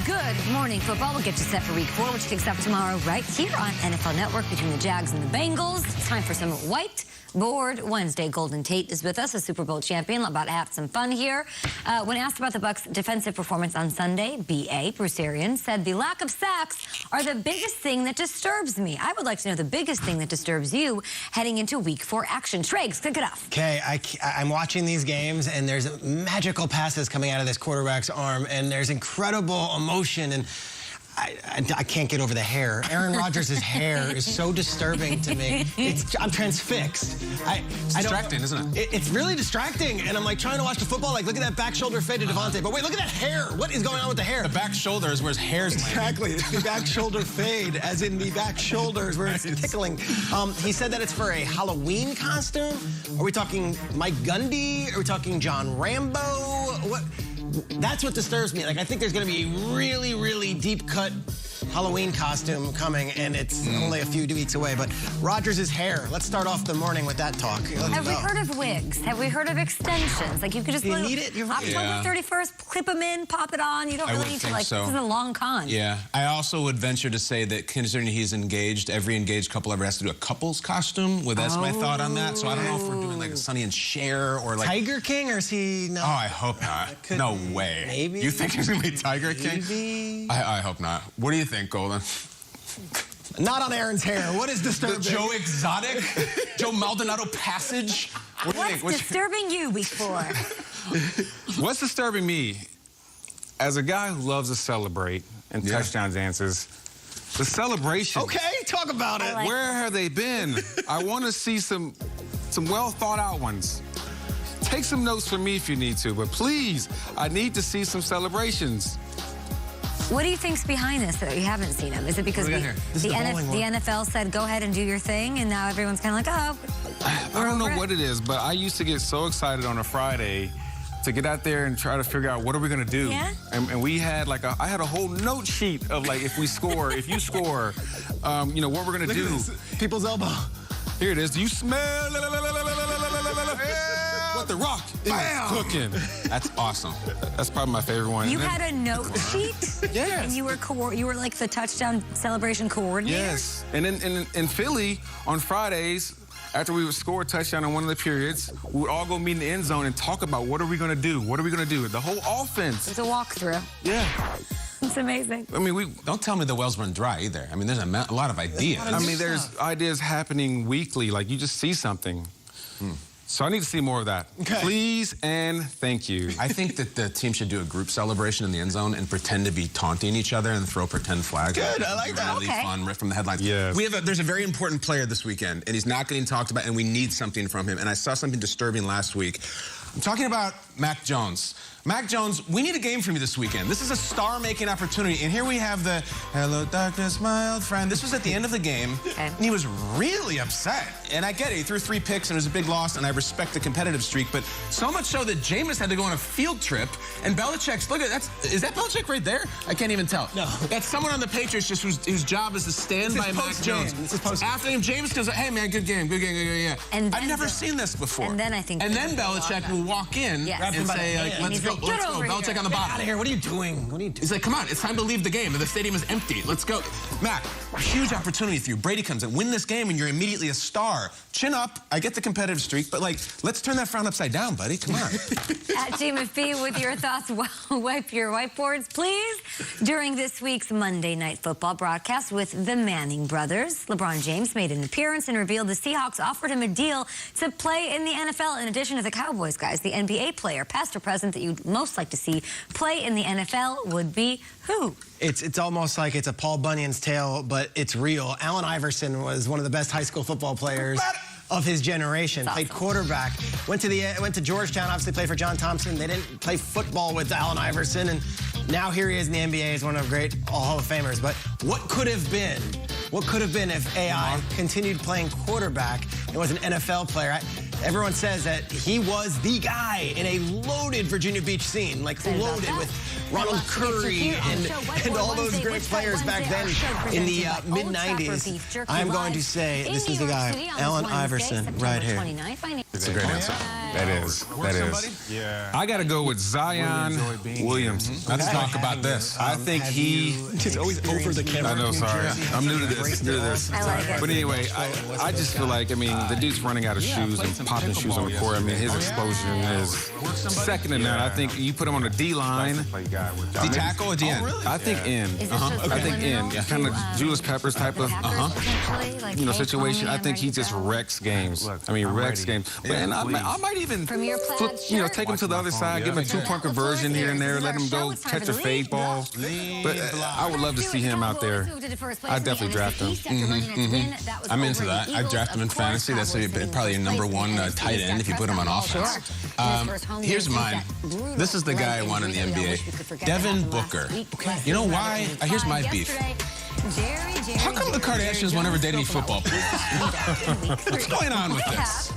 Good morning, football. We'll get you set for week 4, which kicks off tomorrow right here on NFL Network between the Jags and the Bengals. It's time for some whiteboard Wednesday. Golden Tate is with us, a Super Bowl champion. About to have some fun here. When asked about the Bucs' defensive performance on Sunday, B.A. Bruce Arians said the lack of sacks are the biggest thing that disturbs me. I would like to know the biggest thing that disturbs you heading into week 4 action. Schrags, kick it off. Okay, I'm watching these games, and there's magical passes coming out of this quarterback's arm, and there's incredible emotion, and I can't get over the hair. Aaron Rodgers' hair is so disturbing to me. I'm transfixed. It's distracting, isn't it? It's really distracting, and I'm like trying to watch the football. Like, look at that back shoulder fade to Devontae. But wait, look at that hair. What is going on with the hair? The back shoulder is where his hair's exactly. It's the back shoulder fade, as in the back shoulders where it's tickling. He said that it's for a Halloween costume. Are we talking Mike Gundy? Are we talking John Rambo? What? That's what disturbs me. Like, I think there's going to be a really, really deep-cut Halloween costume coming, and it's only a few weeks away. But Rodgers' hair, let's start off the morning with that talk. Have we heard of wigs? Have we heard of extensions? Like, you could just need it? October 31st, clip them in, pop it on. You don't really need to, like, this is a long con. Yeah. I also would venture to say that considering he's engaged, every engaged couple ever has to do a couple's costume. Well, that's my thought on that. So I don't know if we're doing like a Sonny and Cher or like... Tiger King, or is he... No. Oh, I hope not. No way. Maybe. You think he's going to be Tiger King? Maybe. I hope not. What do you think, Golden? Not on Aaron's hair. What is disturbing? The Joe Exotic? Joe Maldonado Passage? What do you think? What's disturbing you, week 4? What's disturbing me, as a guy who loves to celebrate and touchdown dances, the celebration. Okay, talk about it. Where have they been? I want to see some well thought out ones. Take some notes from me if you need to, but please, I need to see some celebrations. What do you think's behind this that you haven't seen them? Is it because the NFL said go ahead and do your thing, and now everyone's kind of like, oh, I don't know what it is, but I used to get so excited on a Friday to get out there and try to figure out what are we gonna do. Yeah? And we had like I had a whole note sheet of like if we score, if you score, you know what we're gonna do. People's elbow. Here it is. Do you smell what the Rock is cooking? That's awesome. That's probably my favorite one. You had a note sheet? Yes. And you were like the touchdown celebration coordinator? Yes. And in Philly, on Fridays, after we would score a touchdown in one of the periods, we would all go meet in the end zone and talk about what are we going to do? What are we going to do? The whole offense. It's a walkthrough. Yeah. It's amazing. I mean, don't tell me the wells run dry either. I mean, there's a lot of ideas. I mean, there's ideas happening weekly. Like, you just see something. So I need to see more of that. Okay. Please and thank you. I think that the team should do a group celebration in the end zone and pretend to be taunting each other and throw pretend flags. Good, I like that. Really fun, right from the headlines. Yes. There's a very important player this weekend, and he's not getting talked about, and we need something from him. And I saw something disturbing last week. I'm talking about Mac Jones. Mac Jones, we need a game from you this weekend. This is a star-making opportunity. And here we have the "Hello, darkness, my old friend." This was at the end of the game, and he was really upset. And I get it. He threw 3 picks, and it was a big loss, and I respect the competitive streak. But so much so that Jameis had to go on a field trip, and Belichick's, look at is that Belichick right there? I can't even tell. No. That's someone on the Patriots just whose job is to stand by Mac Jones. After him, Jameis goes, "Hey, man, good game, yeah." And I've never seen this before. And then I think... And then Belichick will walk in and say, like, let's go. Belichick on the bottom. Get out of here. What are you doing? What are you doing? He's like, come on, it's time to leave the game. The stadium is empty. Let's go. Mac, huge opportunity for you. Brady comes in, win this game, and you're immediately a star. Chin up. I get the competitive streak, but, like, let's turn that frown upside down, buddy. Come on. At GMFB with your thoughts, wipe your whiteboards, please. During this week's Monday Night Football broadcast with the Manning brothers, LeBron James made an appearance and revealed the Seahawks offered him a deal to play in the NFL in addition to the Cowboys, guys. The NBA player, past or present, that you'd most like to see play in the NFL would be who? It's almost like it's a Paul Bunyan's tale, but it's real. Allen Iverson was one of the best high school football players of his generation. Played quarterback. Went to Georgetown. Obviously played for John Thompson. They didn't play football with Allen Iverson, and now here he is in the NBA. He's one of the great Hall of Famers. But what could have been? What could have been if AI continued playing quarterback and was an NFL player? Everyone says that he was the guy in a loaded Virginia Beach scene, like loaded with Ronald Curry and all those great players back then in the mid-90s. I'm going to say this is the guy, Allen Iverson, right here. It's a great answer. That is. Yeah. I got to go with Zion Williamson. Let's talk about this. I think he... He's always over the camera. I know, sorry. I'm new to this. I like it. But anyway, I just feel like, I mean, the dude's running out of shoes and popping shoes on the court. I mean, his explosion is second to none. I think you put him on the D-line. D-tackle or D-end? I think end. I think end. Kind of Julius Peppers type of situation. I think he just wrecks games. I mean, wrecks games. And I might even flip, take him to the other side, give him a 2-point conversion here and there, let him go catch a fade ball. But I would love to see him out there. I'd definitely draft him. I'm into that. I'd draft him in fantasy. That's probably your #1 tight end if you put him on offense. Here's mine. This is the guy I want in the NBA. Devin Booker. You know why? Here's my beef. How come the Kardashians won't ever date any football players? What's going on with this?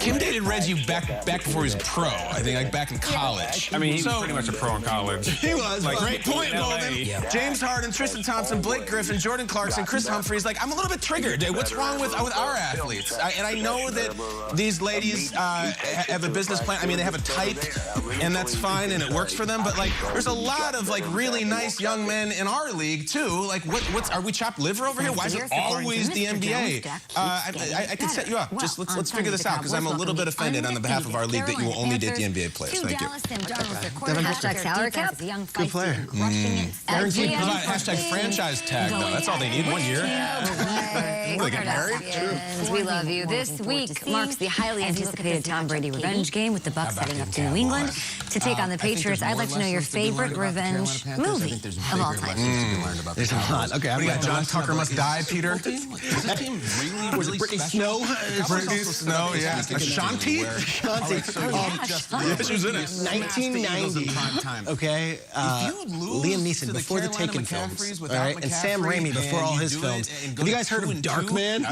Kim dated Reggie back before he was pro. I think like back in college. I mean, he was pretty much a pro in college. He was. Great point, Golden. James Harden, Tristan Thompson, Blake Griffin, Jordan Clarkson, Chris Humphries. Like, I'm a little bit triggered. What's wrong with our athletes? And I know that these ladies have a business plan. I mean, they have a type, and that's fine, and it works for them. But like, there's a lot of like really nice young men in our league too. Like, are we chopped liver over here? Why is it always the NBA? I could set you up. Just let's figure this out, because I'm a little bit offended on the behalf of our league that you will only date the NBA players. Thank you. Hashtag salary cap. Good player. Guaranteed. Hashtag franchise tag, though. That's all they need. 1 year. They get married. We love you. This week marks the highly anticipated Tom Brady revenge game with the Bucs heading up to New England to take on the Patriots. I'd like to know your favorite revenge movie of all time. There's a lot. Okay, what do you got? John Tucker Must Die, Peter? Was that team really Brittany Snow? Brittany Snow, yeah. Ashanti? Yeah, she was in it. 1990. Okay. Liam Neeson before the Taken films. All right. And Sam Raimi before all his films. Have you guys heard of Darkman?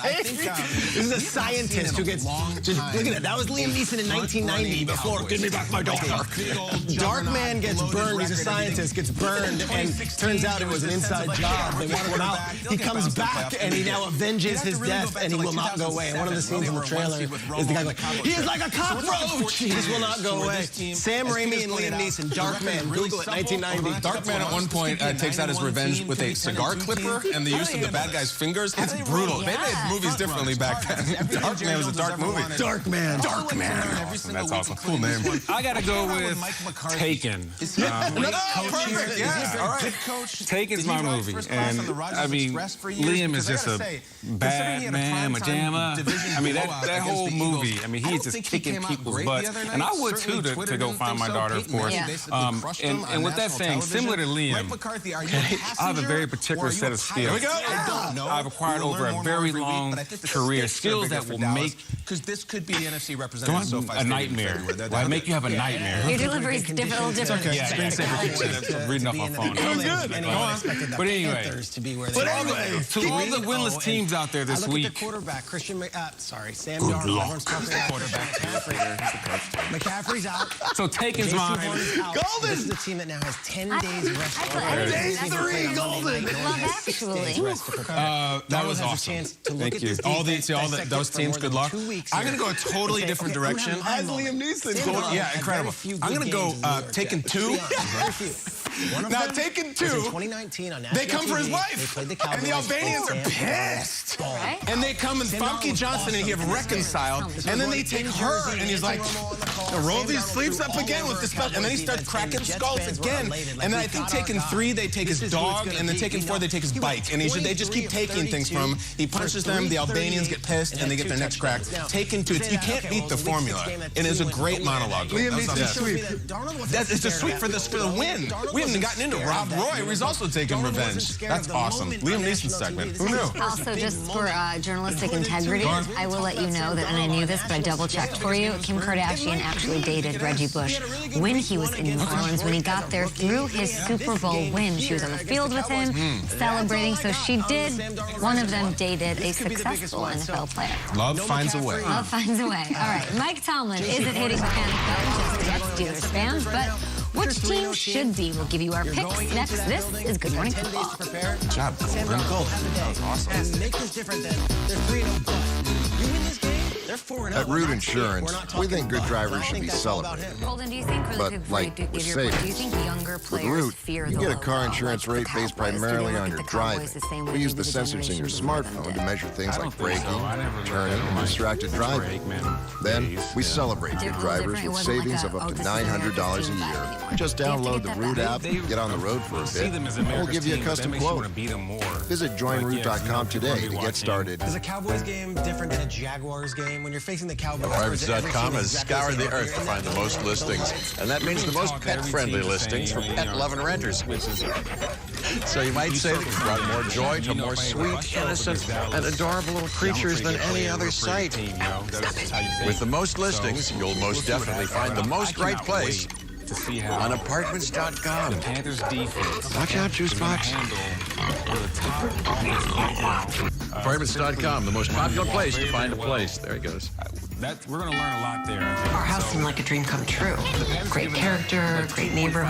This is a scientist who gets. Just look at that. That was Liam Neeson in 1990 before Give Me Back My Daughter. Darkman gets burned. He's a scientist, gets burned, and turns out it was an inside job. They wanted him out. He comes back and he now avenges his death, and he will not go away. And one of the scenes in the trailer is the guy like, he is like a cockroach. He just will not go away. Sam Raimi and Liam Neeson, Darkman. Google it, 1990. Darkman at one point takes out his revenge with a cigar clipper and the use of the bad guy's fingers. It's brutal. They made movies differently back then. Darkman was a dark movie. Darkman. That's awesome. Cool name. I got to go with Taken. Perfect. Yeah. All right. Taken's my movie. And, I mean, Liam is just a bad man, majama. I mean, that whole movie, I mean, he's just kicking people's butts. And I would, too, to go find my daughter, of course. And with that saying, similar to Liam, I have a very particular set of skills. Here we go. I've acquired over a very long career, skills that will make because this could be the NFC representative a nightmare. Will make you have a nightmare. Your delivery is a little different. Yeah, I'm reading off my phone. Good. But anyway, to all the winless teams out there this week. The quarterback, Sam Darnold. McCaffrey's out. So Taken's mine. Golden. This is the team that now has 10 days rest. 10 days 3, Golden. Love Actually. That was awesome. Thank you. All those teams, good luck. I'm going to go a totally different direction. As Liam Neeson. Yeah, incredible. I'm going to go Taken 2. Now, Taken 2, they come for his wife, and the Albanians are pissed. And they come and Funky Johnson and he have reconciled, and then they take her, and he's like, roll these sleeves up again with the special, and then he starts cracking skulls again. And then I think Taken 3, they take his dog, and then Taken 4, they take his bike, and they just keep taking things from him. He punches them, the Albanians get pissed, and they get their necks cracked. Taken 2, you can't beat the formula, and it's a great monologue. It's a sweep for the win. We haven't gotten into Rob Roy, where he's also taking revenge. That's awesome. Liam Neeson's segment. Who knew? Also, just for journalistic integrity, I will let you know that, and I knew this, but I double-checked for you, Kim Kardashian actually dated Reggie Bush when he was in New Orleans. When he got there through his Super Bowl win, she was on the field with him, celebrating. So she did, one of them dated a successful NFL player. Love finds a way. Love finds a way. All right, Mike Tomlin isn't hitting the panic button just yet, Steelers fans, but which team should be? We'll give you our picks next. This is Good Morning Football. Good job, Golden. That was awesome. And make this different than they're 3-0, but you win this game, At Root Insurance, we think good drivers should be celebrated. Golden, do you think, But like with savings, with Root, you get a car insurance rate based primarily on your driving. We use the sensors in your smartphone to measure things like braking, turning, and distracted driving. Then, we celebrate good drivers with savings of up to $900 a year. Just download the Root app, get on the road for a bit, and we'll give you a custom quote. Visit joinroot.com today to get started. Is a Cowboys game different than a Jaguars game? When you're facing the Cowboys, Drivers.com has scoured the earth to find the most listings, and that means the most pet-friendly listings for pet-loving renters. So you might say that you've brought more joy to more sweet, innocent, and adorable little creatures than any other site. With the most listings, you'll most definitely find the most right place on apartments.com. The Panthers defense. Watch out, Juice Box. Apartments.com, the most popular place to find a place. There he goes. We're going to learn a lot there. Our house seemed like a dream come true. Great character, great neighborhood.